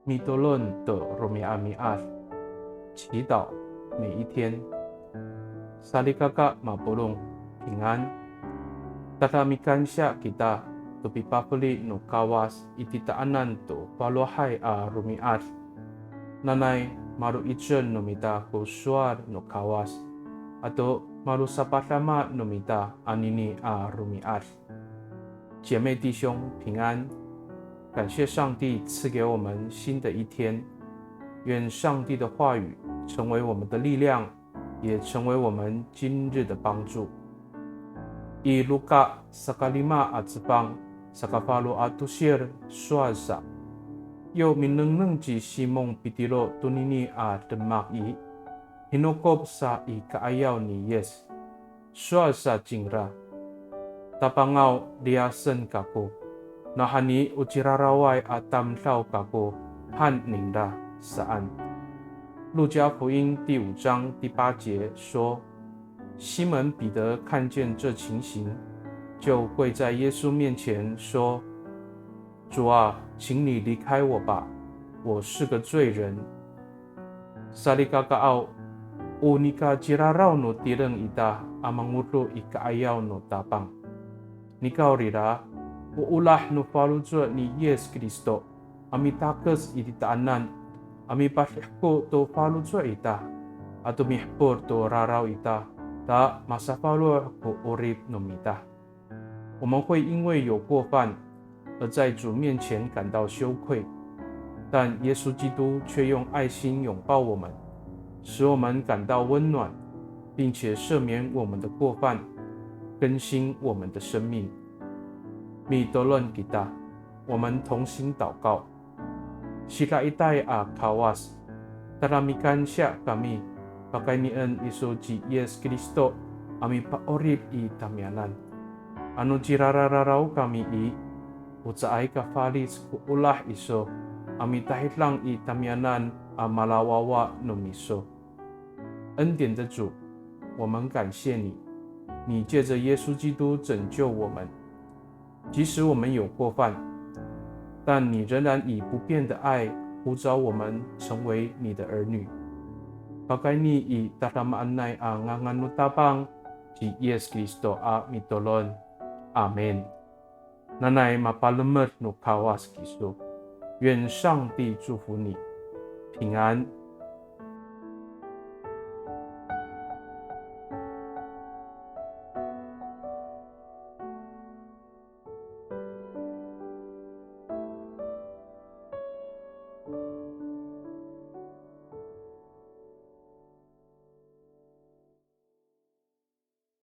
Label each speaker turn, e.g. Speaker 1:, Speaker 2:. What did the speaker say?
Speaker 1: 米多伦的罗米阿米阿，祈祷每一天。萨利嘎嘎马波隆平安。Tatamikan siya kita to pipapuli no kawas ititaanan to paluhay a rumiat. Nanay maru itchen no mita ko suar no kawas. Ato maru sapatama no mita anini a rumiat. 姐妹弟兄平安，感谢上帝赐给我们新的一天。愿上帝的话语成为我们的力量，也成为我们今日的帮助。I Luka sa 5 at 10 sa kapalo at tusir suasa. Yo minengneng ji Simong pitilo tunini a demaki. Hinokop sa ikaayaw ni Yes. Suasa jingra. Tapangaw liasen kako. Nahani uchirarawai atam tao kako han ningda saan. 路加福音第5章第8节说，西门彼得看见这情形，就跪在耶稣面前说：“主啊，请你离开我吧，我是个罪人。” Salikakaaw, unika jiraraw no tireng ita amanguto ikaayaw no tapang. Nikaw rira, uulah no falujwa ni Yes Kristo, amitakas ititaanan, amipashko to falujwa ita, atumihpor to raraw ita, ta masafalo ko orib no mita. 我们会因为有过犯而在主面前感到羞愧，但耶稣基督却用爱心拥抱我们，使我们感到温暖，并且赦免我们的过犯，更新我们的生命。米多伦吉达，我们同心祷告。Sila itay a kawas, taramikan siya kami, pakainian iso ji Yes Kristo, ami paorib i tamyanan. Ano jirarararaw kami i, utsaay kafalis ku ulah iso, ami tahit lang i tamyanan a malawawa no miso. 恩典的主，我们感谢你，你借着耶稣基督拯救我们，即使我们有过犯，但你仍然以不变的爱呼召我们成为你的儿女。Pagkaini i tatamaan a nganganutapang si Yes Kristo a mitolon. Amen. Nanay mapalamet no kawas kiso. 愿上帝祝福你，平安。